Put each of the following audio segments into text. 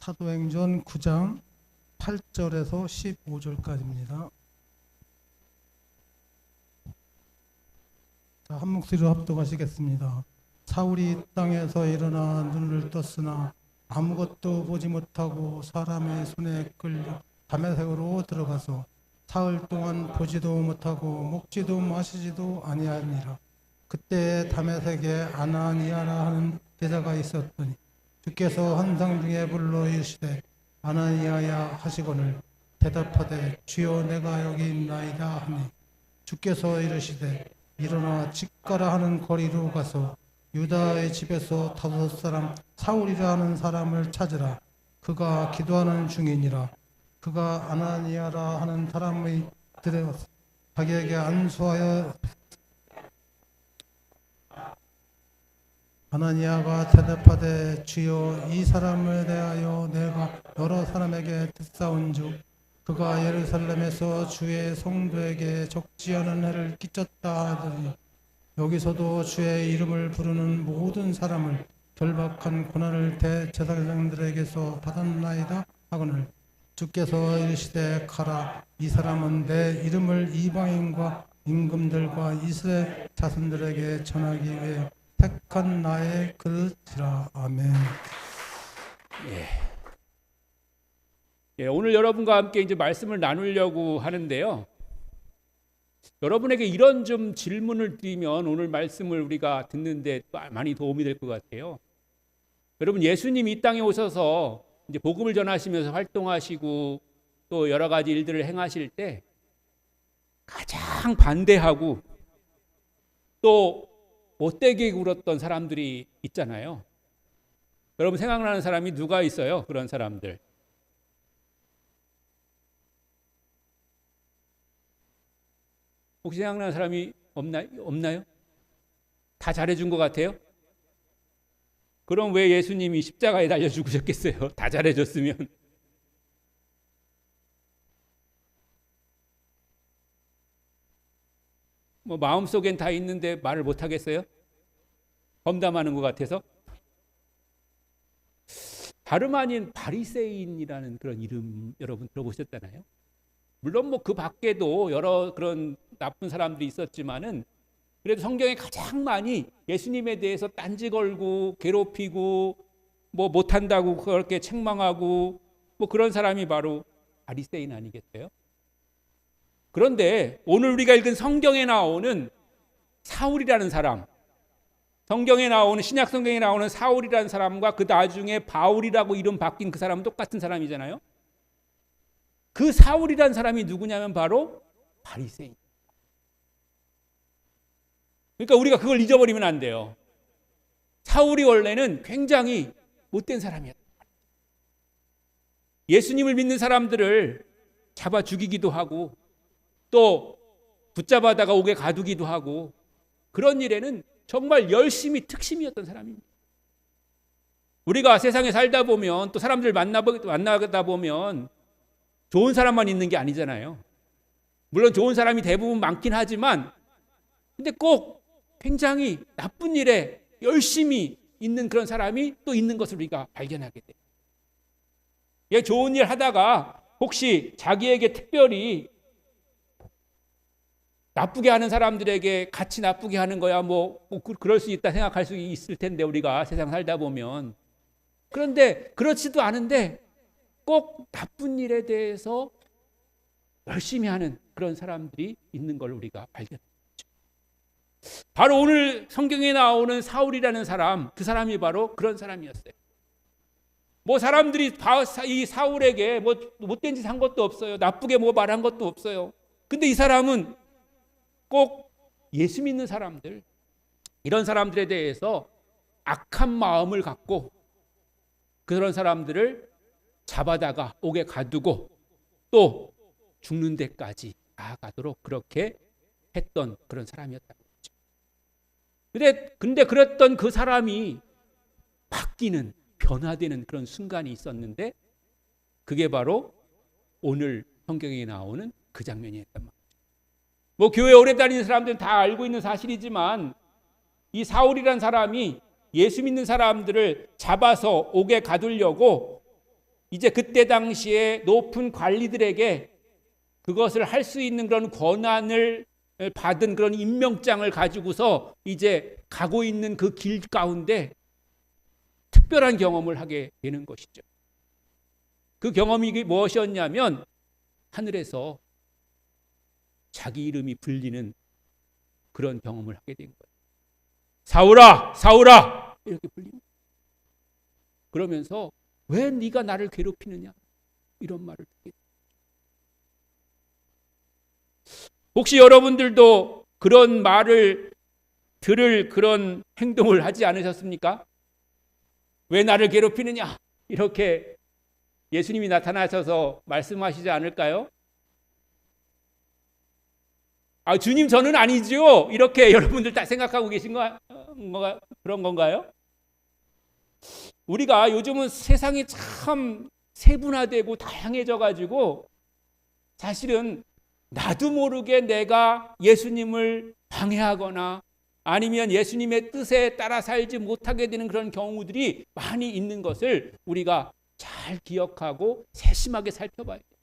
사도행전 9장 8절에서 15절까지입니다. 자, 한 목소리로 합독하시겠습니다. 사울이 땅에서 일어나 눈을 떴으나 아무것도 보지 못하고 사람의 손에 끌려 다메섹으로 들어가서 사흘 동안 보지도 못하고 먹지도 마시지도 아니하니라. 그때 다메섹에 아나니아라 하는 제자가 있었더니 주께서 환상 중에 불러 이르시되 아나니아야 하시거늘 대답하되 주여 내가 여기 있나이다 하니 주께서 이르시되 일어나 집가라 하는 거리로 가서 유다의 집에서 5 사람 사울이라 하는 사람을 찾으라. 그가 기도하는 중이니라. 그가 아나니아라 하는 사람의 들에 자기에게 안수하여 아나니아가 대답하되 주여 이 사람을 대하여 내가 여러 사람에게 듣사온즉 그가 예루살렘에서 주의 성도에게 적지 않은 해를 끼쳤다 하더니 여기서도 주의 이름을 부르는 모든 사람을 결박한 고난을 대제사장들에게서 받았나이다 하거늘 주께서 이르시되 가라. 이 사람은 내 이름을 이방인과 임금들과 이스라엘 자손들에게 전하기 위해 택한 나의 그릇이라. 아멘. 오늘 여러분과 함께 이제 말씀을 나누려고 하는데요. 여러분에게 이런 좀 질문을 드리면 오늘 말씀을 우리가 듣는데 많이 도움이 될 것 같아요. 여러분, 예수님이 이 땅에 오셔서 이제 복음을 전하시면서 활동하시고 또 여러 가지 일들을 행하실 때 가장 반대하고 또 못되게 굴었던 사람들이 있잖아요. 여러분 생각나는 사람이 누가 있어요? 그런 사람들. 혹시 생각나는 사람이 없나요? 다 잘해준 것 같아요? 그럼 왜 예수님이 십자가에 달려 죽으셨겠어요? 다 잘해줬으면. 뭐 마음속엔 다 있는데 말을 못 하겠어요? 험담하는 것 같아서? 다름 아닌 바리새인이라는 그런 이름 여러분 들어보셨잖아요. 물론 뭐 그 밖에도 여러 그런 나쁜 사람들이 있었지만은 그래도 성경에 가장 많이 예수님에 대해서 딴지 걸고 괴롭히고 뭐 못한다고 그렇게 책망하고 뭐 그런 사람이 바로 바리새인 아니겠어요? 그런데 오늘 우리가 읽은 성경에 나오는 사울이라는 사람, 성경에 나오는 신약 성경에 나오는 사울이라는 사람과 그 나중에 바울이라고 이름 바뀐 그 사람은 똑같은 사람이잖아요. 그 사울이라는 사람이 누구냐면 바로 바리새인. 그러니까 우리가 그걸 잊어버리면 안 돼요. 사울이 원래는 굉장히 못된 사람이었다. 예수님을 믿는 사람들을 잡아 죽이기도 하고 또 붙잡아다가 옥에 가두기도 하고 그런 일에는 정말 열심히 특심이었던 사람입니다. 우리가 세상에 살다 보면 또 사람들 만나다 보면 좋은 사람만 있는 게 아니잖아요. 물론 좋은 사람이 대부분 많긴 하지만 근데 꼭 굉장히 나쁜 일에 열심히 있는 그런 사람이 또 있는 것을 우리가 발견하게 돼요. 예, 좋은 일 하다가 혹시 자기에게 특별히 나쁘게 하는 사람들에게 같이 나쁘게 하는 거야 뭐 그럴 수 있다 생각할 수 있을 텐데 우리가 세상 살다 보면 그런데 그렇지도 않은데 꼭 나쁜 일에 대해서 열심히 하는 그런 사람들이 있는 걸 우리가 발견합니다. 바로 오늘 성경에 나오는 사울이라는 사람, 그 사람이 바로 그런 사람이었어요. 뭐 사람들이 이 사울에게 뭐 못된 짓 한 것도 없어요. 나쁘게 뭐 말한 것도 없어요. 근데 이 사람은 꼭 예수 믿는 사람들, 이런 사람들에 대해서 악한 마음을 갖고 그런 사람들을 잡아다가 옥에 가두고 또 죽는 데까지 나아가도록 그렇게 했던 그런 사람이었다는 거죠. 근데 그랬던 그 사람이 바뀌는, 변화되는 그런 순간이 있었는데 그게 바로 오늘 성경에 나오는 그 장면이었단 말이에요. 뭐 교회 오래 다니는 사람들은 다 알고 있는 사실이지만 이 사울이라는 사람이 예수 믿는 사람들을 잡아서 옥에 가두려고 이제 그때 당시에 높은 관리들에게 그것을 할 수 있는 그런 권한을 받은 그런 임명장을 가지고서 이제 가고 있는 그 길 가운데 특별한 경험을 하게 되는 것이죠. 그 경험이 무엇이었냐면 하늘에서 자기 이름이 불리는 그런 경험을 하게 된 거예요. 사울아, 사울아 이렇게 불립니다. 그러면서 왜 네가 나를 괴롭히느냐 이런 말을 듣게 됩니다. 혹시 여러분들도 그런 말을 들을 그런 행동을 하지 않으셨습니까? 왜 나를 괴롭히느냐 이렇게 예수님이 나타나셔서 말씀하시지 않을까요? 아, 주님 저는 아니죠. 이렇게 여러분들 다 생각하고 계신 그런 건가요? 우리가 요즘은 세상이 참 세분화되고 다양해져 가지고 사실은 나도 모르게 내가 예수님을 방해하거나 아니면 예수님의 뜻에 따라 살지 못하게 되는 그런 경우들이 많이 있는 것을 우리가 잘 기억하고 세심하게 살펴봐야 돼요.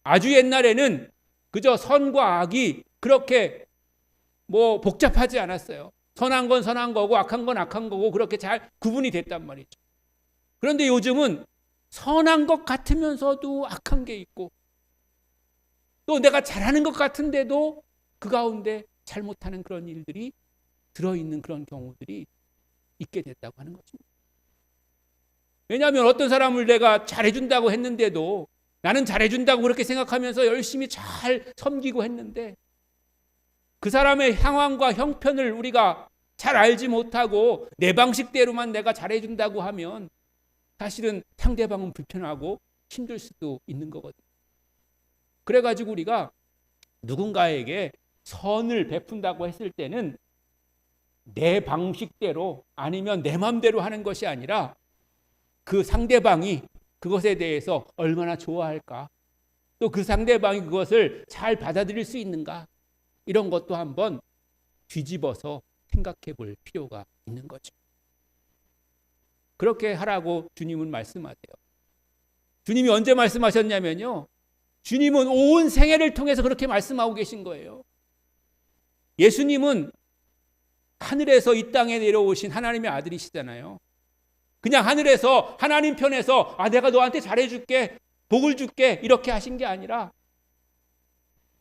아주 옛날에는 그저 선과 악이 그렇게 복잡하지 않았어요. 선한 건 선한 거고 악한 건 악한 거고 그렇게 잘 구분이 됐단 말이죠. 그런데 요즘은 선한 것 같으면서도 악한 게 있고 또 내가 잘하는 것 같은데도 그 가운데 잘못하는 그런 일들이 들어있는 그런 경우들이 있게 됐다고 하는 것입니다. 왜냐하면 어떤 사람을 내가 잘해준다고 했는데도 나는 잘해준다고 그렇게 생각하면서 열심히 잘 섬기고 했는데 그 사람의 상황과 형편을 우리가 잘 알지 못하고 내 방식대로만 내가 잘해준다고 하면 사실은 상대방은 불편하고 힘들 수도 있는 거거든요. 그래가지고 우리가 누군가에게 선을 베푼다고 했을 때는 내 방식대로 아니면 내 마음대로 하는 것이 아니라 그 상대방이 그것에 대해서 얼마나 좋아할까, 또 그 상대방이 그것을 잘 받아들일 수 있는가, 이런 것도 한번 뒤집어서 생각해 볼 필요가 있는 거죠. 그렇게 하라고 주님은 말씀하세요. 주님이 언제 말씀하셨냐면요, 주님은 온 생애를 통해서 그렇게 말씀하고 계신 거예요. 예수님은 하늘에서 이 땅에 내려오신 하나님의 아들이시잖아요. 그냥 하늘에서 하나님 편에서 내가 너한테 잘해줄게, 복을 줄게 이렇게 하신 게 아니라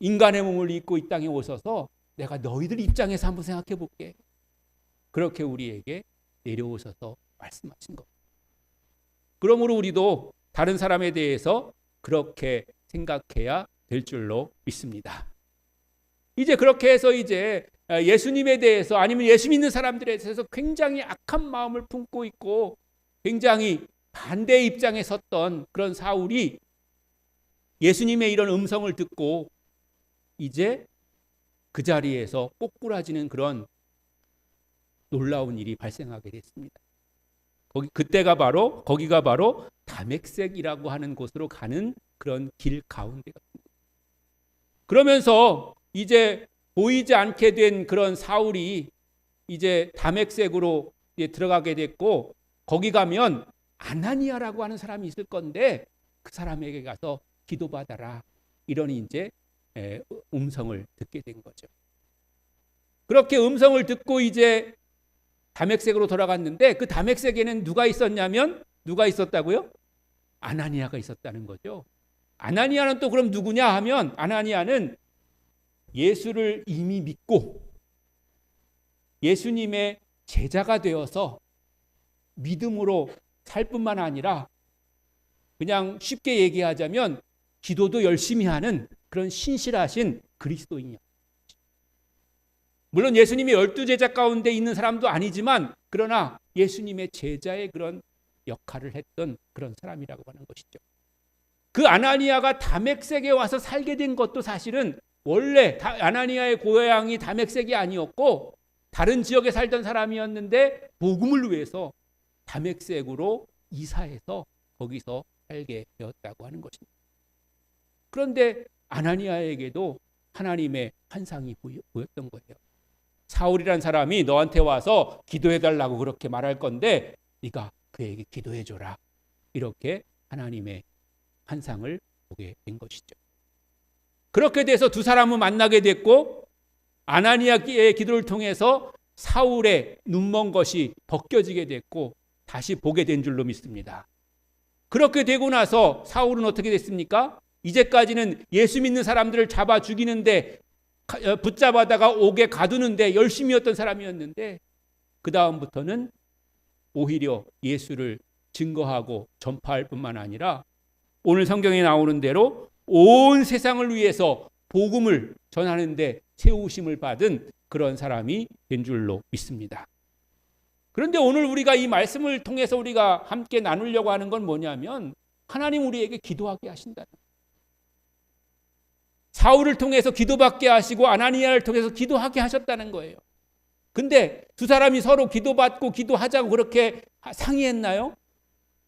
인간의 몸을 입고 이 땅에 오셔서 내가 너희들 입장에서 한번 생각해 볼게, 그렇게 우리에게 내려오셔서 말씀하신 것. 그러므로 우리도 다른 사람에 대해서 그렇게 생각해야 될 줄로 믿습니다. 이제 그렇게 해서 이제 예수님에 대해서 아니면 예수 믿는 사람들에 대해서 굉장히 악한 마음을 품고 있고 굉장히 반대의 입장에 섰던 그런 사울이 예수님의 이런 음성을 듣고 이제 그 자리에서 꼬꾸라지는 그런 놀라운 일이 발생하게 됐습니다. 거기가 바로 다맥색이라고 하는 곳으로 가는 그런 길 가운데가. 그러면서 이제 보이지 않게 된 그런 사울이 이제 다맥색으로 이제 들어가게 됐고, 거기 가면 아나니아라고 하는 사람이 있을 건데 그 사람에게 가서 기도받아라, 이런 이제 음성을 듣게 된 거죠. 그렇게 음성을 듣고 이제 다맥색으로 돌아갔는데 그 다맥색에는 누가 있었냐면, 누가 있었다고요? 아나니아가 있었다는 거죠. 아나니아는 또 그럼 누구냐 하면, 아나니아는 예수를 이미 믿고 예수님의 제자가 되어서 믿음으로 살 뿐만 아니라 그냥 쉽게 얘기하자면 기도도 열심히 하는 그런 신실하신 그리스도인이야. 물론 예수님의 12제자 가운데 있는 사람도 아니지만 그러나 예수님의 제자의 그런 역할을 했던 그런 사람이라고 하는 것이죠. 그 아나니아가 다맥색에 와서 살게 된 것도 사실은 원래 아나니아의 고향이 다맥색이 아니었고 다른 지역에 살던 사람이었는데 복음을 위해서 다맥색으로 이사해서 거기서 살게 되었다고 하는 것입니다. 그런데 아나니아에게도 하나님의 환상이 보였던 거예요. 사울이란 사람이 너한테 와서 기도해달라고 그렇게 말할 건데 네가 그에게 기도해줘라. 이렇게 하나님의 환상을 보게 된 것이죠. 그렇게 돼서 두 사람은 만나게 됐고 아나니아의 기도를 통해서 사울의 눈먼 것이 벗겨지게 됐고 다시 보게 된 줄로 믿습니다. 그렇게 되고 나서 사울은 어떻게 됐습니까? 이제까지는 예수 믿는 사람들을 잡아 죽이는데 붙잡아다가 옥에 가두는데 열심이었던 사람이었는데 그 다음부터는 오히려 예수를 증거하고 전파할 뿐만 아니라 오늘 성경에 나오는 대로 온 세상을 위해서 복음을 전하는데 세우심을 받은 그런 사람이 된 줄로 믿습니다. 그런데 오늘 우리가 이 말씀을 통해서 우리가 함께 나누려고 하는 건 뭐냐면 하나님 우리에게 기도하게 하신다는 거예요. 사울을 통해서 기도받게 하시고 아나니아를 통해서 기도하게 하셨다는 거예요. 근데 두 사람이 서로 기도받고 기도하자고 그렇게 상의했나요?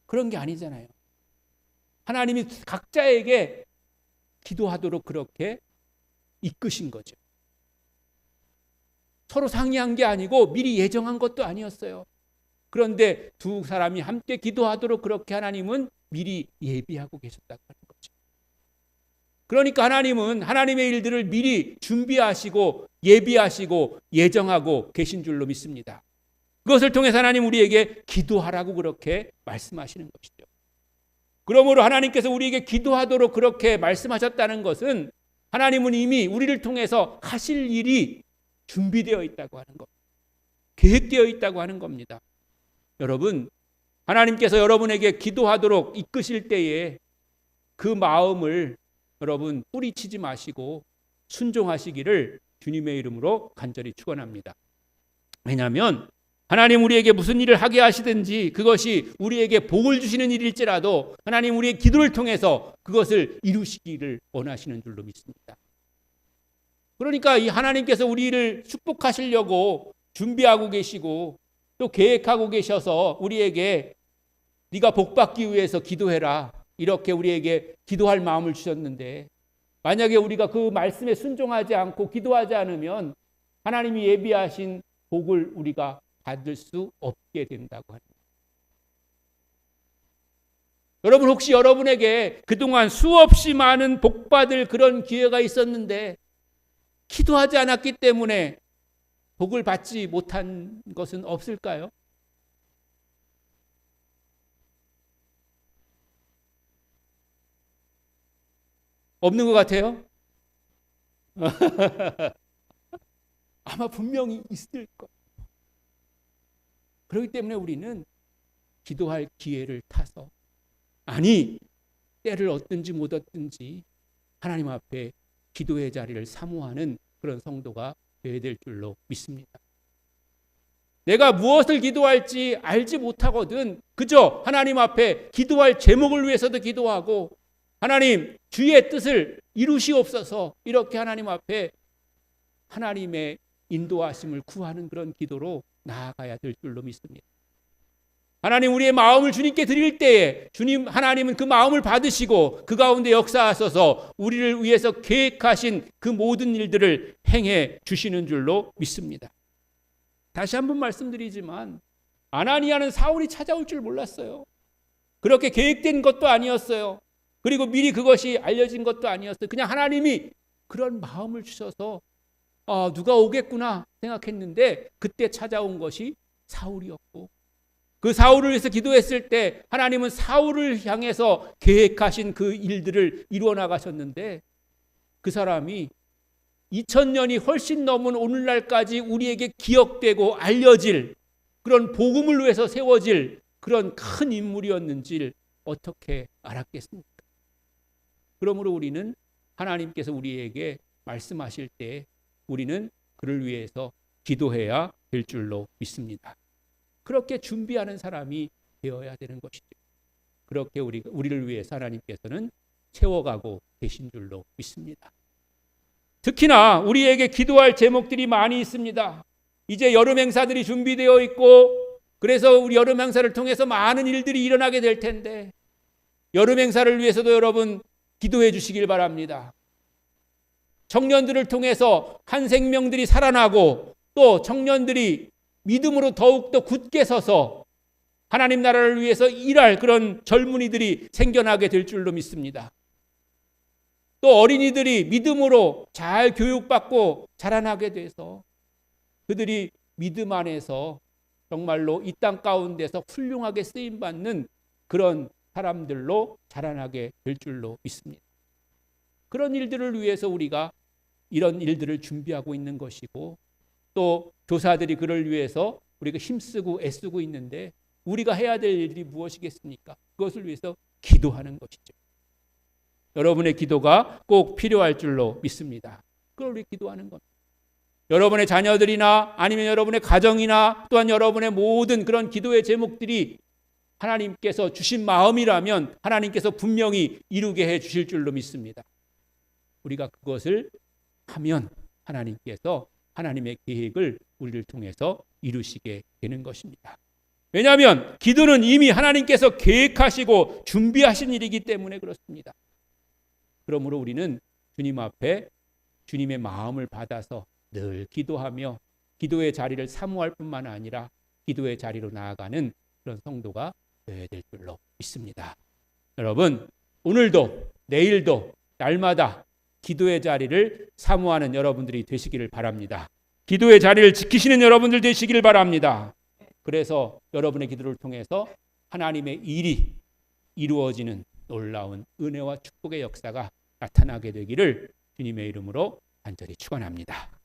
그런 게 아니잖아요. 하나님이 각자에게 기도하도록 그렇게 이끄신 거죠. 서로 상의한 게 아니고 미리 예정한 것도 아니었어요. 그런데 두 사람이 함께 기도하도록 그렇게 하나님은 미리 예비하고 계셨다고 하는 거죠. 그러니까 하나님은 하나님의 일들을 미리 준비하시고 예비하시고 예정하고 계신 줄로 믿습니다. 그것을 통해서 하나님 우리에게 기도하라고 그렇게 말씀하시는 것이죠. 그러므로 하나님께서 우리에게 기도하도록 그렇게 말씀하셨다는 것은 하나님은 이미 우리를 통해서 하실 일이 준비되어 있다고 하는 것, 계획되어 있다고 하는 겁니다. 여러분, 하나님께서 여러분에게 기도하도록 이끄실 때에 그 마음을 여러분 뿌리치지 마시고 순종하시기를 주님의 이름으로 간절히 축원합니다. 왜냐하면 하나님 우리에게 무슨 일을 하게 하시든지 그것이 우리에게 복을 주시는 일일지라도 하나님 우리의 기도를 통해서 그것을 이루시기를 원하시는 줄로 믿습니다. 그러니까 이 하나님께서 우리를 축복하시려고 준비하고 계시고 또 계획하고 계셔서 우리에게 네가 복받기 위해서 기도해라 이렇게 우리에게 기도할 마음을 주셨는데 만약에 우리가 그 말씀에 순종하지 않고 기도하지 않으면 하나님이 예비하신 복을 우리가 받을 수 없게 된다고 합니다. 여러분 혹시 여러분에게 그동안 수없이 많은 복받을 그런 기회가 있었는데 기도하지 않았기 때문에 복을 받지 못한 것은 없을까요? 없는 것 같아요? 아마 분명히 있을 거예요. 그렇기 때문에 우리는 기도할 기회를 타서 아니 때를 얻든지 못 얻든지 하나님 앞에 기도의 자리를 사모하는 그런 성도가 되어야 될 줄로 믿습니다. 내가 무엇을 기도할지 알지 못하거든 그저 하나님 앞에 기도할 제목을 위해서도 기도하고 하나님 주의 뜻을 이루시옵소서 이렇게 하나님 앞에 하나님의 인도하심을 구하는 그런 기도로 나아가야 될 줄로 믿습니다. 하나님 우리의 마음을 주님께 드릴 때에 주님 하나님은 그 마음을 받으시고 그 가운데 역사하셔서 우리를 위해서 계획하신 그 모든 일들을 행해 주시는 줄로 믿습니다. 다시 한번 말씀드리지만 아나니아는 사울이 찾아올 줄 몰랐어요. 그렇게 계획된 것도 아니었어요. 그리고 미리 그것이 알려진 것도 아니었어요. 그냥 하나님이 그런 마음을 주셔서 누가 오겠구나 생각했는데 그때 찾아온 것이 사울이었고 그 사울을 위해서 기도했을 때 하나님은 사울을 향해서 계획하신 그 일들을 이루어 나가셨는데 그 사람이 2000년이 훨씬 넘은 오늘날까지 우리에게 기억되고 알려질 그런 복음을 위해서 세워질 그런 큰 인물이었는지를 어떻게 알았겠습니까? 그러므로 우리는 하나님께서 우리에게 말씀하실 때 우리는 그를 위해서 기도해야 될 줄로 믿습니다. 그렇게 준비하는 사람이 되어야 되는 것이죠. 그렇게 우리를 위해서 하나님께서는 채워가고 계신 줄로 믿습니다. 특히나 우리에게 기도할 제목들이 많이 있습니다. 이제 여름 행사들이 준비되어 있고 그래서 우리 여름 행사를 통해서 많은 일들이 일어나게 될 텐데 여름 행사를 위해서도 여러분 기도해 주시길 바랍니다. 청년들을 통해서 한 생명들이 살아나고 또 청년들이 믿음으로 더욱더 굳게 서서 하나님 나라를 위해서 일할 그런 젊은이들이 생겨나게 될 줄로 믿습니다. 또 어린이들이 믿음으로 잘 교육받고 자라나게 돼서 그들이 믿음 안에서 정말로 이 땅 가운데서 훌륭하게 쓰임받는 그런 사람들로 자라나게 될 줄로 믿습니다. 그런 일들을 위해서 우리가 이런 일들을 준비하고 있는 것이고, 또 교사들이 그를 위해서 우리가 힘쓰고 애쓰고 있는데, 우리가 해야 될 일들이 무엇이겠습니까? 그것을 위해서 기도하는 것이죠. 여러분의 기도가 꼭 필요할 줄로 믿습니다. 그걸 우리 기도하는 겁니다. 여러분의 자녀들이나 아니면 여러분의 가정이나 또한 여러분의 모든 그런 기도의 제목들이 하나님께서 주신 마음이라면 하나님께서 분명히 이루게 해 주실 줄로 믿습니다. 우리가 그것을 하면 하나님께서 하나님의 계획을 우리를 통해서 이루시게 되는 것입니다. 왜냐하면 기도는 이미 하나님께서 계획하시고 준비하신 일이기 때문에 그렇습니다. 그러므로 우리는 주님 앞에 주님의 마음을 받아서 늘 기도하며 기도의 자리를 사모할 뿐만 아니라 기도의 자리로 나아가는 그런 성도가 되어야 될 줄로 믿습니다. 여러분, 오늘도 내일도 날마다 기도의 자리를 사모하는 여러분들이 되시기를 바랍니다. 기도의 자리를 지키시는 여러분들 되시기를 바랍니다. 그래서 여러분의 기도를 통해서 하나님의 일이 이루어지는 놀라운 은혜와 축복의 역사가 나타나게 되기를 주님의 이름으로 간절히 축원합니다.